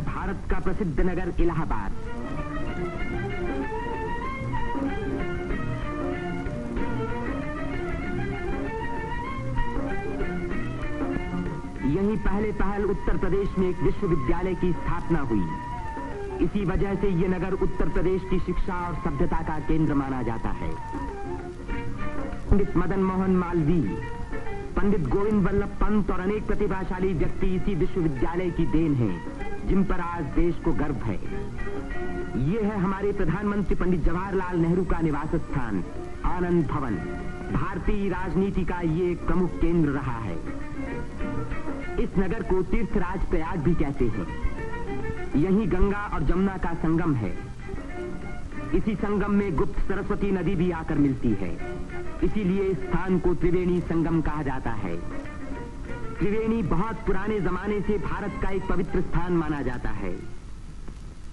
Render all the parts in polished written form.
भारत का प्रसिद्ध नगर इलाहाबाद। यहीं पहल उत्तर प्रदेश में एक विश्वविद्यालय की स्थापना हुई। इसी वजह से ये नगर उत्तर प्रदेश की शिक्षा और सभ्यता का केंद्र माना जाता है। पंडित मदन मोहन मालवीय, पंडित गोविंद वल्लभ पंत और अनेक प्रतिभाशाली व्यक्ति इसी विश्वविद्यालय की देन हैं, जिन पर आज देश को गर्व है। ये है हमारे प्रधानमंत्री पंडित जवाहरलाल नेहरू का निवास स्थान, आनंद भवन। भारतीय राजनीति का ये एक प्रमुख केंद्र रहा है। इस नगर को तीर्थराज प्रयाग भी कहते हैं। यहीं गंगा और जमुना का संगम है। इसी संगम में गुप्त सरस्वती नदी भी आकर मिलती है। इसीलिए इस स्थान को त्रिवेणी संगम कहा जाता है। त्रिवेणी बहुत पुराने जमाने से भारत का एक पवित्र स्थान माना जाता है।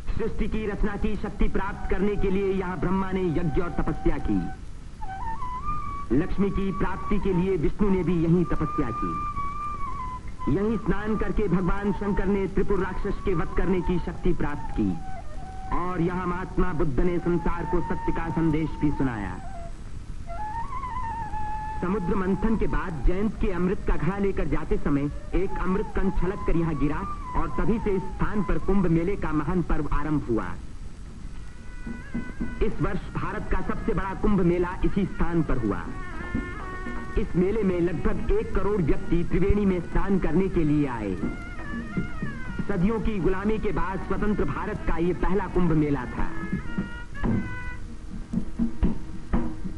सृष्टि की रचना की शक्ति प्राप्त करने के लिए यहाँ ब्रह्मा ने यज्ञ और तपस्या की। लक्ष्मी की प्राप्ति के लिए विष्णु ने भी यहीं तपस्या की। यहीं स्नान करके भगवान शंकर ने त्रिपुर राक्षस के वध करने की शक्ति प्राप्त की और यहाँ महात्मा बुद्ध ने संसार को सत्य का संदेश भी सुनाया। समुद्र मंथन के बाद जयंत के अमृत का घड़ा लेकर जाते समय एक अमृत कण छलक कर यहाँ गिरा और तभी से इस स्थान पर कुंभ मेले का महान पर्व आरंभ हुआ। इस वर्ष भारत का सबसे बड़ा कुंभ मेला इसी स्थान पर हुआ। इस मेले में लगभग 1 करोड़ व्यक्ति त्रिवेणी में स्नान करने के लिए आए। सदियों की गुलामी के बाद स्वतंत्र भारत का ये पहला कुंभ मेला था।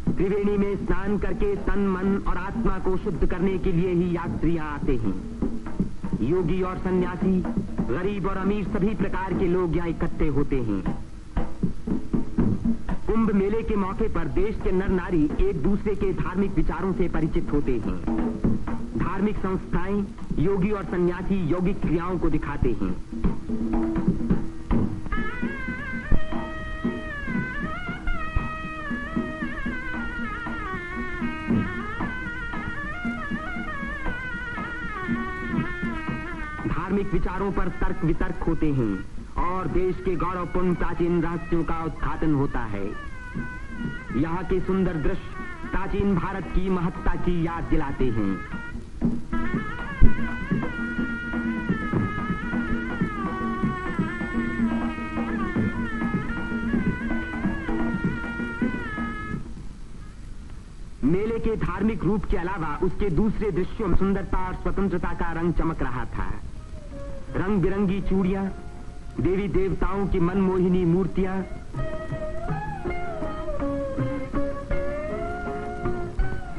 त्रिवेणी में स्नान करके तन, मन और आत्मा को शुद्ध करने के लिए ही यात्रियां आते हैं। योगी और सन्यासी, गरीब और अमीर सभी प्रकार के लोग यहाँ इकट्ठे होते हैं। कुंभ मेले के मौके पर देश के नर नारी एक दूसरे के धार्मिक विचारों से परिचित होते हैं। धार्मिक संस्थाएं योगी और सन्यासी यौगिक क्रियाओं को दिखाते हैं। धार्मिक विचारों पर तर्क वितर्क होते हैं और देश के गौरवपूर्ण प्राचीन रहस्यों का उद्घाटन होता है। यहाँ के सुंदर दृश्य प्राचीन भारत की महत्ता की याद दिलाते हैं। मेले के धार्मिक रूप के अलावा उसके दूसरे दृश्यों में सुंदरता और स्वतंत्रता का रंग चमक रहा था। रंग बिरंगी चूड़ियां, देवी देवताओं की मनमोहिनी मूर्तियां,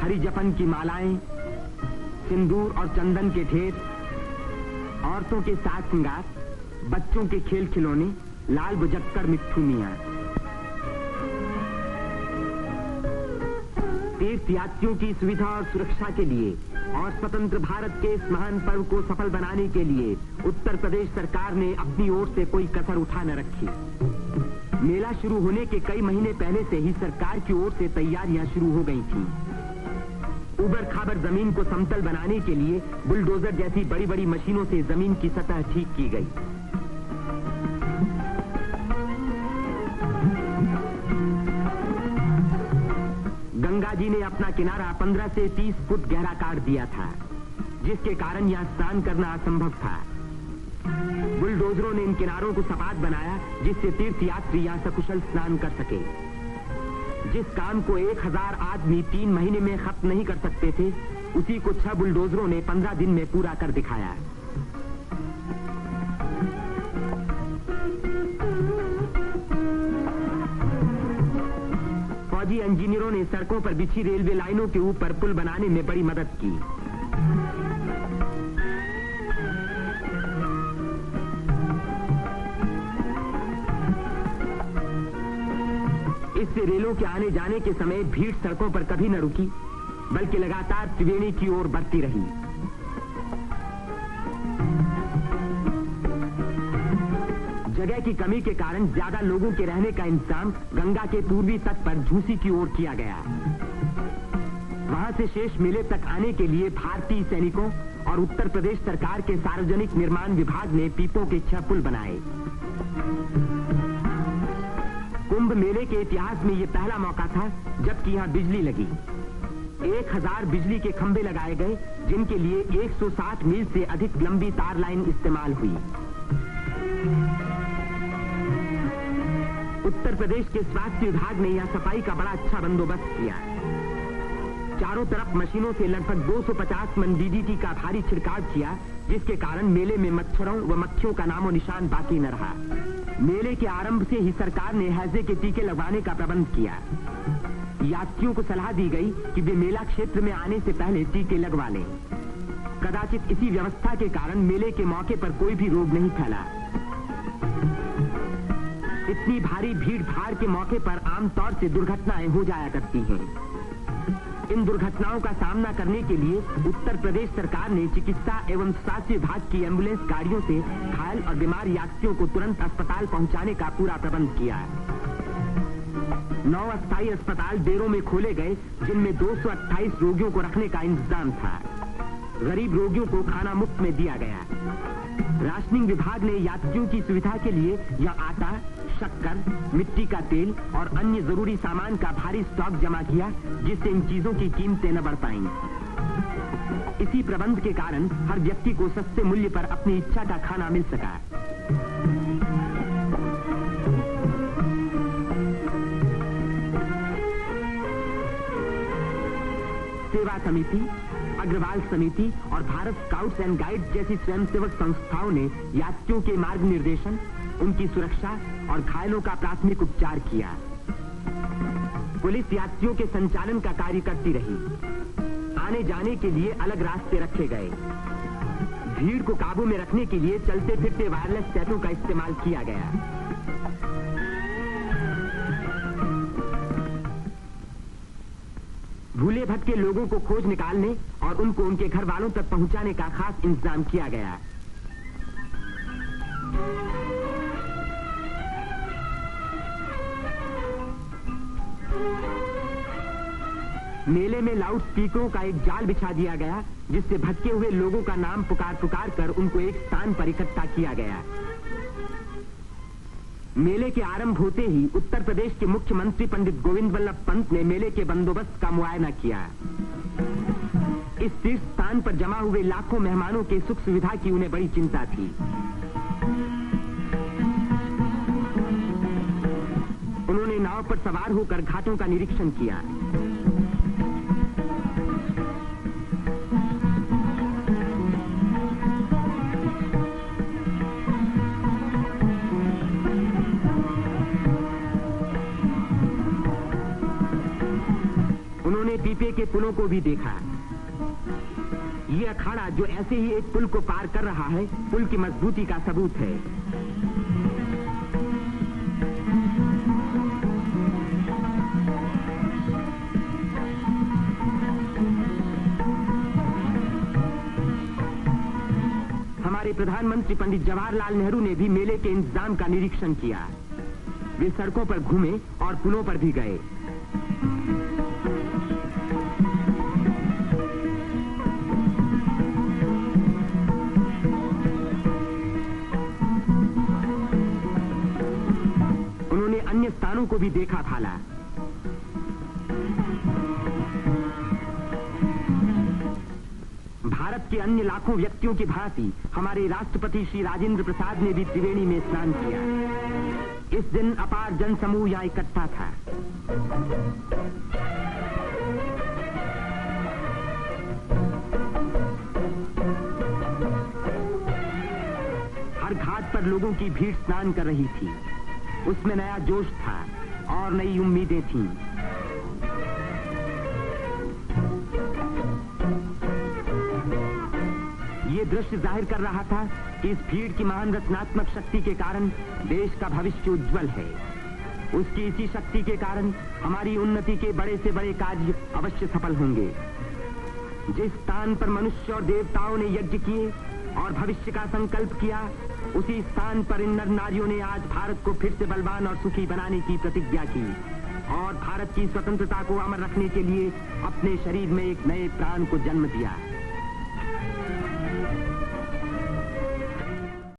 हरी जपन की मालाएं, सिंदूर और चंदन के ढेर, औरतों के साज श्रृंगार, बच्चों के खेल खिलौने, लाल बुझक्कर मिट्ठुनियां। तीर्थ यात्रियों की सुविधा और सुरक्षा के लिए और स्वतंत्र भारत के इस महान पर्व को सफल बनाने के लिए उत्तर प्रदेश सरकार ने अपनी ओर से कोई कसर उठा न रखी। मेला शुरू होने के कई महीने पहले से ही सरकार की ओर से तैयारियां शुरू हो गई थीं। उबड़ खाबड़ जमीन को समतल बनाने के लिए बुलडोजर जैसी बड़ी बड़ी मशीनों से जमीन की सतह ठीक की गई। गंगा जी ने अपना किनारा 15 से 30 फुट गहरा काट दिया था, जिसके कारण यहाँ स्नान करना असंभव था। बुलडोजरों ने इन किनारों को सपाट बनाया, जिससे तीर्थ यात्री यहाँ सकुशल स्नान कर सके। जिस काम को 1000 आदमी 3 महीने में खत्म नहीं कर सकते थे, उसी को 6 बुलडोजरों ने 15 दिन में पूरा कर दिखाया। फौजी इंजीनियरों ने सड़कों पर बिछी रेलवे लाइनों के ऊपर पुल बनाने में बड़ी मदद की। इससे रेलों के आने जाने के समय भीड़ सड़कों पर कभी न रुकी, बल्कि लगातार त्रिवेणी की ओर बढ़ती रही। जगह की कमी के कारण ज्यादा लोगों के रहने का इंतजाम गंगा के पूर्वी तट पर झूसी की ओर किया गया। वहां से शेष मेले तक आने के लिए भारतीय सैनिकों और उत्तर प्रदेश सरकार के सार्वजनिक निर्माण विभाग ने पीपों के 6 पुल बनाए। कुंभ मेले के इतिहास में यह पहला मौका था जबकि यहां बिजली लगी। 1000 बिजली के खंभे लगाए गए, जिनके लिए 160 मील से अधिक लंबी तार लाइन इस्तेमाल हुई। उत्तर प्रदेश के स्वास्थ्य विभाग ने यहां सफाई का बड़ा अच्छा बंदोबस्त किया। चारों तरफ मशीनों से लगभग 250 मन डीडीटी का भारी छिड़काव किया, जिसके कारण मेले में मच्छरों व मक्खियों का नामो निशान बाकी न रहा। मेले के आरंभ से ही सरकार ने हैजे के टीके लगवाने का प्रबंध किया। यात्रियों को सलाह दी गई कि वे मेला क्षेत्र में आने से पहले टीके लगवा लें। कदाचित इसी व्यवस्था के कारण मेले के मौके पर कोई भी रोग नहीं फैला। इतनी भारी भीड़ भाड़ के मौके पर आमतौर से दुर्घटनाएं हो जाया करती हैं। इन दुर्घटनाओं का सामना करने के लिए उत्तर प्रदेश सरकार ने चिकित्सा एवं स्वास्थ्य विभाग की एम्बुलेंस गाड़ियों से घायल और बीमार यात्रियों को तुरंत अस्पताल पहुंचाने का पूरा प्रबंध किया। 9 अस्थायी अस्पताल डेरों में खोले गए, जिनमें 228 रोगियों को रखने का इंतजाम था। गरीब रोगियों को खाना मुफ्त में दिया गया। राशनिंग विभाग ने यात्रियों की सुविधा के लिए यहां आटा, शक्कर, मिट्टी का तेल और अन्य जरूरी सामान का भारी स्टॉक जमा किया, जिससे इन चीजों की कीमतें न बढ़ पाएं। इसी प्रबंध के कारण हर व्यक्ति को सस्ते मूल्य पर अपनी इच्छा का खाना मिल सका। सेवा समिति, अग्रवाल समिति और भारत स्काउट्स एंड गाइड्स जैसी स्वयंसेवक संस्थाओं ने यात्रियों के मार्ग निर्देशन, उनकी सुरक्षा और घायलों का प्राथमिक उपचार किया। पुलिस यात्रियों के संचालन का कार्य करती रही। आने जाने के लिए अलग रास्ते रखे गए। भीड़ को काबू में रखने के लिए चलते फिरते वायरलेस सेटों का इस्तेमाल किया गया। भूले भटके लोगों को खोज निकालने और उनको उनके घर वालों तक पहुंचाने का खास इंतजाम किया गया। मेले में लाउड स्पीकरों का एक जाल बिछा दिया गया, जिससे भटके हुए लोगों का नाम पुकार पुकार कर उनको एक स्थान पर इकट्ठा किया गया। मेले के आरंभ होते ही उत्तर प्रदेश के मुख्यमंत्री पंडित गोविंद वल्लभ पंत ने मेले के बंदोबस्त का मुआयना किया। इस तीर्थ स्थान पर जमा हुए लाखों मेहमानों के सुख सुविधा की उन्हें बड़ी चिंता थी। उन्होंने नाव पर सवार होकर घाटों का निरीक्षण किया। उन्होंने पीपे के पुलों को भी देखा। ये अखाड़ा जो ऐसे ही एक पुल को पार कर रहा है, पुल की मजबूती का सबूत है। हमारे प्रधानमंत्री पंडित जवाहरलाल नेहरू ने भी मेले के इंतजाम का निरीक्षण किया। वे सड़कों पर घूमे और पुलों पर भी गए। उन्होंने अन्य स्थानों को भी देखा भाला। भारत के अन्य लाखों व्यक्तियों की भांति हमारे राष्ट्रपति श्री राजेंद्र प्रसाद ने भी त्रिवेणी में स्नान किया। इस दिन अपार जनसमूह यहां इकट्ठा था। हर घाट पर लोगों की भीड़ स्नान कर रही थी। उसमें नया जोश था और नई उम्मीदें थीं। ये दृश्य जाहिर कर रहा था कि इस भीड़ की महान रचनात्मक शक्ति के कारण देश का भविष्य उज्जवल है। उसकी इसी शक्ति के कारण हमारी उन्नति के बड़े से बड़े कार्य अवश्य सफल होंगे। जिस स्थान पर मनुष्य और देवताओं ने यज्ञ किए और भविष्य का संकल्प किया, उसी स्थान पर इन नर नारियों ने आज भारत को फिर से बलवान और सुखी बनाने की प्रतिज्ञा की और भारत की स्वतंत्रता को अमर रखने के लिए अपने शरीर में एक नए प्राण को जन्म दिया।